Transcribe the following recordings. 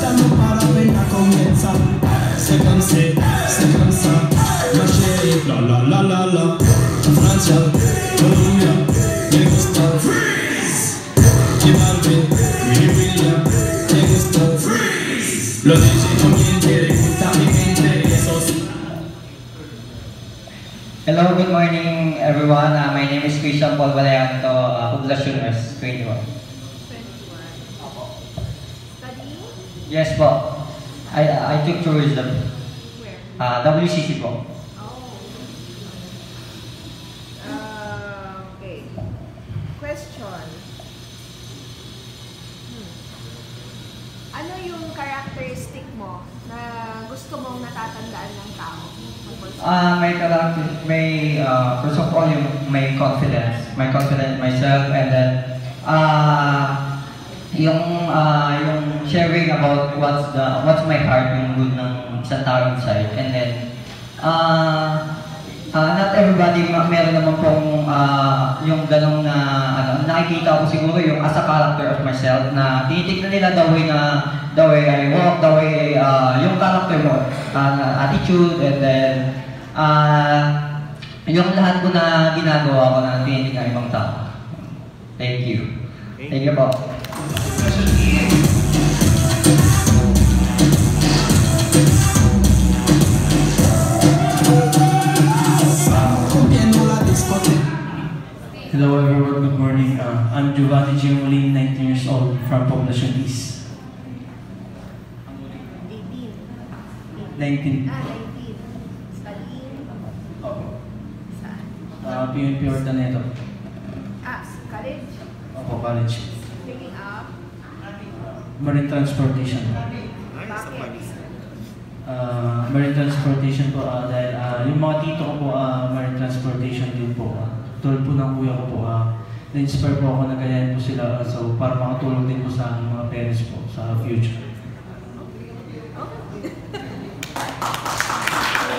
l'amour par la peine à combien de ça? C'est comme ça, ma chérie. La la la la la. Francia, Colombia, me gusta. Freeze. Y Balvin, Willy William, me gusta. Freeze. Lo dice con quien quiere, gusta mi mente, eso sí. Hello, good morning everyone. My name is Christian Paul Valeanto, Poblacion S, 21. 21. Studying? Yes po. I took tourism. Where? WCC po. Oh. Okay. Question. Ano yung characteristic mo na gusto mong natatandaan ng tao? First of all, may confidence myself, and then yung sharing about what's my heart, yung good ng isang tao inside, and then not everybody meron naman pong yung ganong na nakikita ko siguro yung as a character of myself na tinitignan nila the way I walk, the way yung character mo, attitude, and then yung lahat ko na ginagawa ko na tinitignan ibang tao. Thank you. Thank you po. Hello everyone, good morning. I'm Giovanni Giamolin, 19 years old, from Poblacion East. 18. 19. 19. Studying? Opo. Saan? PUP Ortaneto. College? Opo, college. Picking up? Marine Transportation. Bakit? Marine Transportation po dahil yung mga tito ko po Marine Transportation din po. Tulad po ng kuya ko po, na-inspire po ako na ganyan po sila, so para makatulong din po sa aking mga parents po sa future.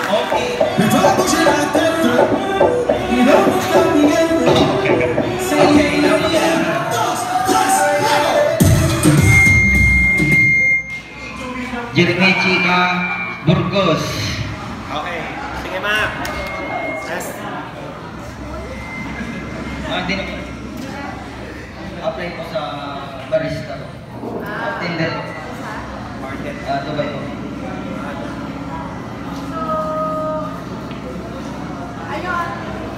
Okay. Me va a bouger la tête y vamos caminando. Okay, now yeah. Jeremy Chica Burgos. Okay. Sige, ma'am. Hindi naman. Apply po sa barista po. Tinder po. Market. Dubai po. So, ano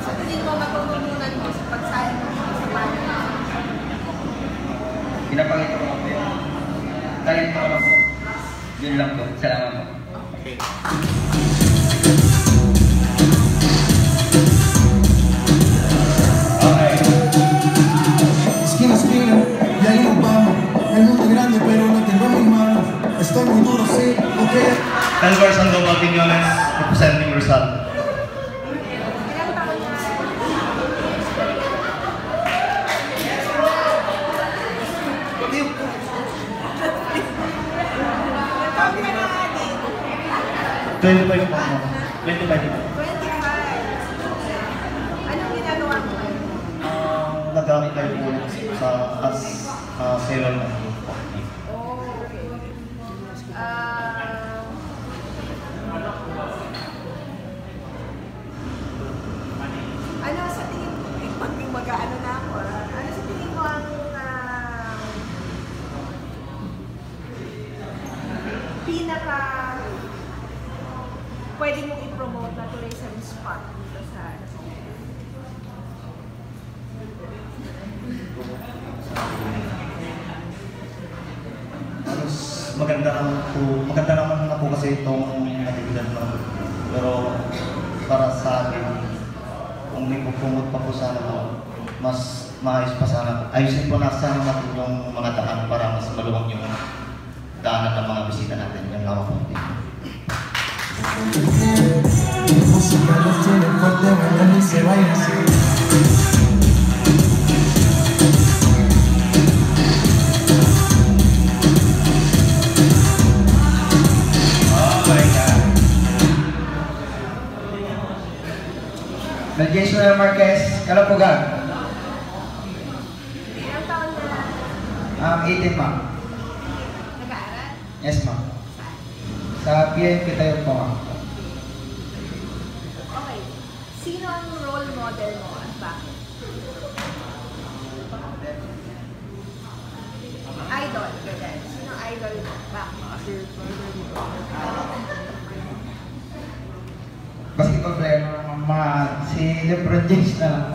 sa tingin mo matutunan mo sa pagsayang mo sa pamilya? Pinapakita ko po yung talento ko lang po. Yun lang po. Salamat po. Okay. Esquina a esquina, y ahí nos vamos. El mundo es grande, pero lo tengo en mis manos. Estoy muy duro, sí, ok. Elvar Sandoval Quiñones, representing Rizal. Ilang taon na? Ilang taon ka na, Adi? 25 po. 25 po. 25. Anong ginagawa mo ngayon? Nag-apply po sa seller na po. Oh, okay. Ano sa tingin mo, mag-ano na ako, ano sa tingin mo ang pinaka pwede mong i-promote na tourism spot dito sa Maganda naman na po kasi itong natigilan lang. Pero para sa akin, kung may pupungot pa po sana po, mas maayos pa sana. Ayusin po na sana natin yung mga daan para mas maluwag yung daanan ng mga bisita natin. Yan lang po. Música los tiene fuerte, bailan y se baila así. Jason Marquez, Kalapugan. ilang taon na 18 ma'am. nag-aaral? Yes, ma'am. Sa PNP tayo po, ma'am. Okay. Sino ang role model mo at bakit? Idol, ganyan. Sino ang idol mo? Bakit? Basketball player, si LeBron James na lang.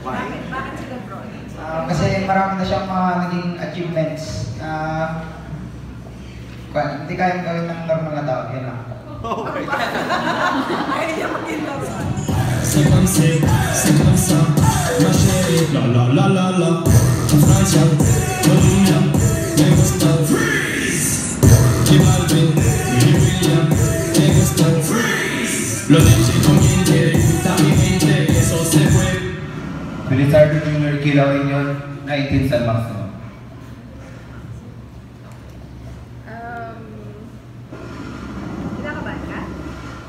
Bakit si LeBron? Kasi marami na siyang mga naging achievements na hindi kayang gawin ng normal na tao. Yan lang. Ayaw niya maging LeBron. C'est comme ça, ma chérie, la la la la la. Francia, Colombia, me gusta freeze. J Balvin, Willy William, me gusta freeze. Lo dice con quien quiere, gusta mi gente, eso se fue. Felizardo Jr. kilawin yun, 19 San Maximo. Kinakabahan ka?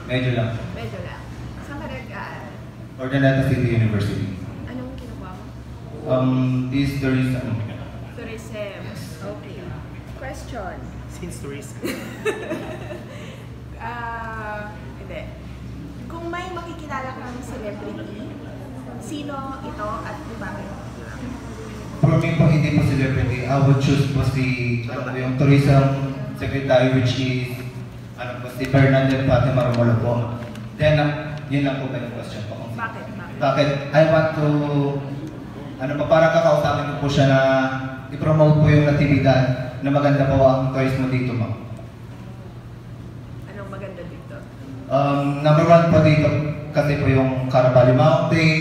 Medyo lang. Medyo lang. Saan ka nag-aaral? Ordinata City University. Anong kinukuha mo? This tourism. Tourism. Okay. Question. Since tourism. Hindi. Kung may makikilala kang celebrity, sino ito at bakit? For me po, hindi po celebrity. I would choose po yung tourism secretary, which is si Fernando Fatima Romulo po. Then, yun lang po ba yung question po. Bakit? Bakit? I want to, parang kakausapin ko po siya na i-promote po yung aktibidad na maganda po ang tourism dito, ma'am. Anong maganda dito? Number one po dito kasi po yung Carabali Mountain,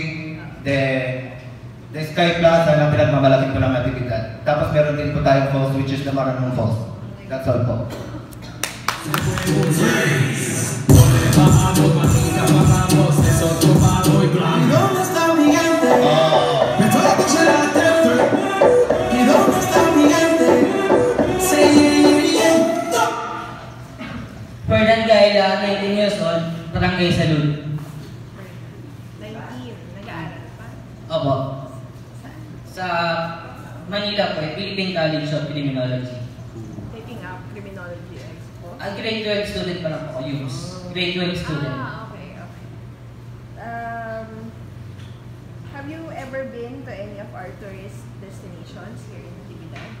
the Sky Plaza na pinagmamalaki po ng aktibidad. Tapos meron din po tayong falls, which is the Maranong Falls. That's all po. Bajamos, nunca bajamos, es otro palo y blanco. ¿Y dónde está mi gente? Me fue a escuchar a Tefter. ¿Y dónde está mi gente? Say yeah. Fernan Gaila, 19 years old, Barangay Salud. 19. Nag-aaral pa? Opo. Sa Manila po, Philippine College of Criminology. Taking up criminology expo. Grade 12 student pa lang po, youth. Grade 12 student. Okay. Have you ever been to any of our tourist destinations here in Natividad?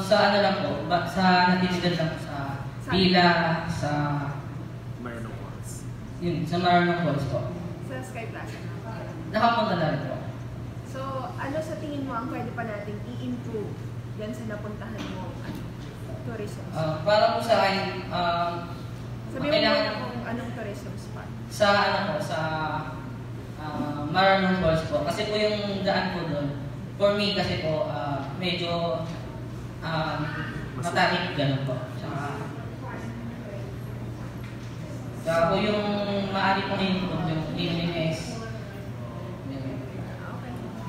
Sa ano lang po, sa Natividad lang sa Pila, sa Maranong Falls. yun, sa Maranong Falls po. Sa Sky Plaza. Nakapunta na rin po. So, ano sa tingin mo ang pwede pa nating i-improve yan sa napuntahan mo tourism spot? Para po sa akin, Sabihin mo muna kung anong tourism spot. sa ano po, sa Maranong Falls po. Kasi po yung daan po doon, for me kasi po, medyo matarik ganun po. Saka po yung maaari pong improve, yung cleanliness.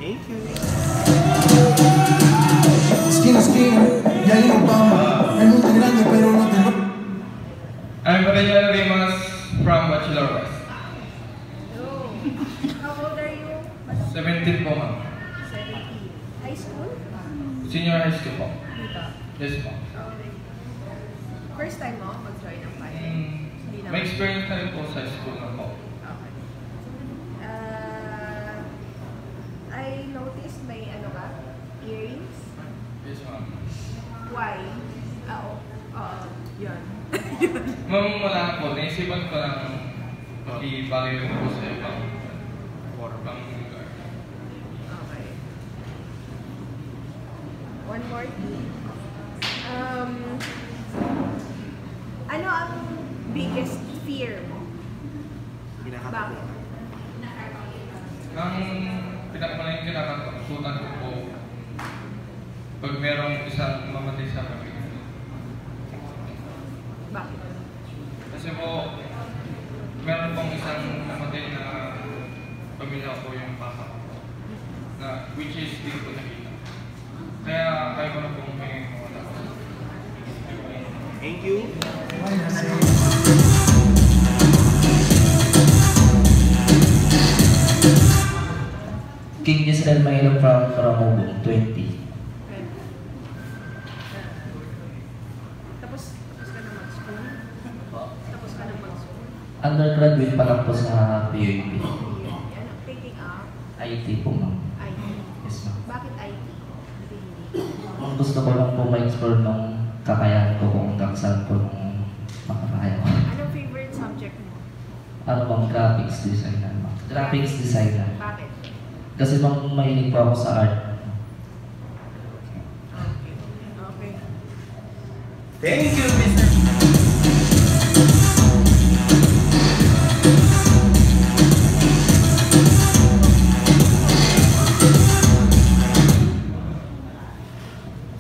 Thank you. Esquina a esquina, y ahí nos vamos. El mundo es grande, pero no tenemos. I'm Padilla Rimas from Bachelor West. Hello. How old are you? 17 po, ma'am. 17. High school? Senior high school po. Dito. Yes po. Okay. First time mo mag-join ng pilot? Hindi naman. May experience na rin po sa school na po. Okay. I noticed may earrings. Yes, ma'am. Why? Yun. Ma'am, wala po. Naisipan ko lang i-value ko sa ibang lugar. Okay. One more thing. Ano ang biggest fear mo? Bakit? Ang pinakamaling kinakatakutan ko po, pag merong isang mamatay sa pamilya. Bakit? Kasi po, meron pong isang namatay na pamilya ko yung papa ko. Na, which is di ko nakita. Kaya ko na pong may mawala. Thank you. King Israel Mahilo from Caramobo, 20. Undergraduate pa lang po sa PUP. Ano, taking up? IT po, ma'am. IT. Yes, ma'am. Bakit IT? Ang gusto ko lang po ma-explore ng kakayahan ko kung hanggang saan ko nung makakaya ko. Anong favorite subject mo? Ano bang graphics designer, ma'am? Graphics designer. Bakit? Kasi ma'am, mahilig po ako sa art. Okay. Thank you, Mr.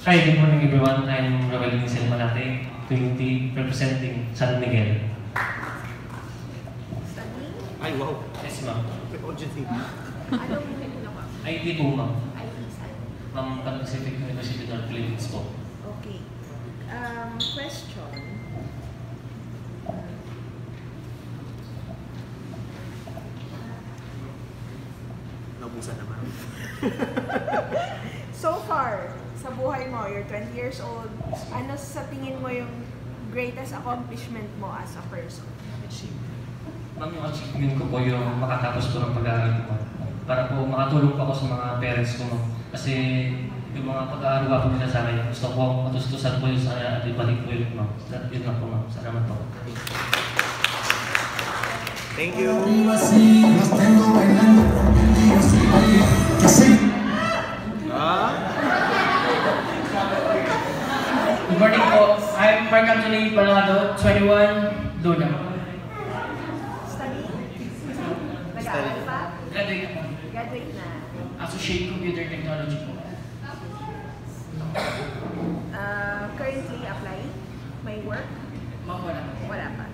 Hi, good morning everyone. I'm Roel Vincent Malate, 20, representing San Miguel. Studying? Ay, wow. Yes, ma'am. Anong ano ka? IT po, ma'am. IT saan? Ma'am, Pacific University North Philippines po. Okay. Question. Naubusan naman. So far, sa buhay mo, you're 20 years old, ano sa tingin mo yung greatest accomplishment mo as a person? Ma'am, yung achievement ko po yung makatapos po ng pag-aaral ko. Para po makatulong po ako sa mga parents ko, ma'am. Kasi yung mga pag-aaral po nila sa akin, gusto ko matustusan po yun sa kanya at ibalik po yun, ma'am. Yun lang po, ma'am. Salamat po. Thank you. Good morning po. I'm Mark Anthony Balado, 21, Luna. Study? Nag-aaral pa? Graduate po. Graduate na. Associate Computer Technology po. Currently applying? May work? Wala. Wala pa.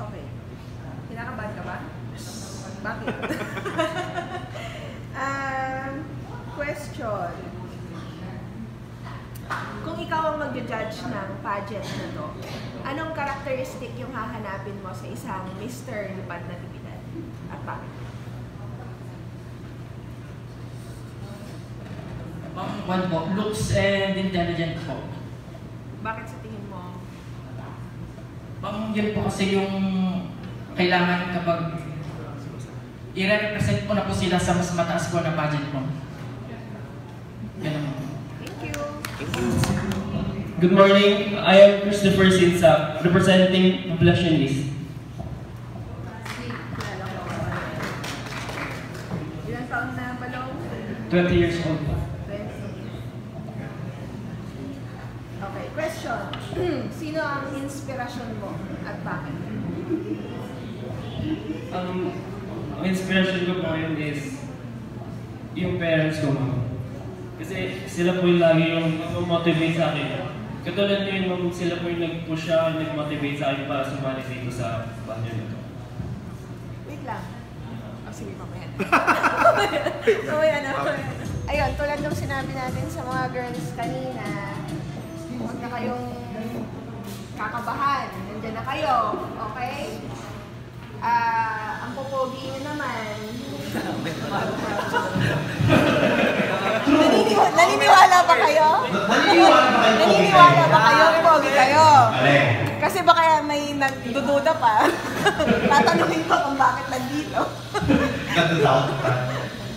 Okay. Kinakabahan ka ba? Bakit? Question. Kung ikaw ang mag-judge ng pageant na to, anong characteristic yung hahanapin mo sa isang Mr. Lipad na Natividad? At bakit? One po, looks and intelligent po. Bakit sa tingin mo? Yun po kasi yung kailangan kapag i-represent ko na po sila sa mas mataas po na pageant po. Ganun po. Thank you. Good morning. I am Christopher Sinsa, representing Population List. Ilang taon na balong? 20 years old. 20. Okay, question. Sino ang inspirasyon mo at bakit? Ang inspiration ko po ngayon is yung parents ko, ma'am. Kasi sila po yung lagi yung nag-motivate sa akin. Katulad nyo yung sila po yung nag-push siya, nag-motivate sa akin para sumali dito sa banyo nito. Wait lang. Sige, mamaya. Mamaya na. Ayun, tulad ng sinabi natin sa mga girls kanina, huwag na kayong kakabahan. Nandiyan na kayo. Okay? Ang popogi nyo naman. Naniniwala ba kayo? Naniniwala ba kayo? Pogi kayo? Kasi baka may nagdududa pa. Tatanungin ko kung bakit nandito.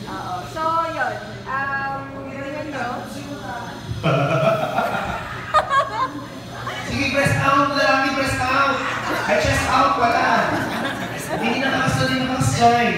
Oo. So, yun. Ganyan nyo. Sige, press out lang. Press out. Ay, chest out. Wala. Hindi nakakasali nakakasjoin.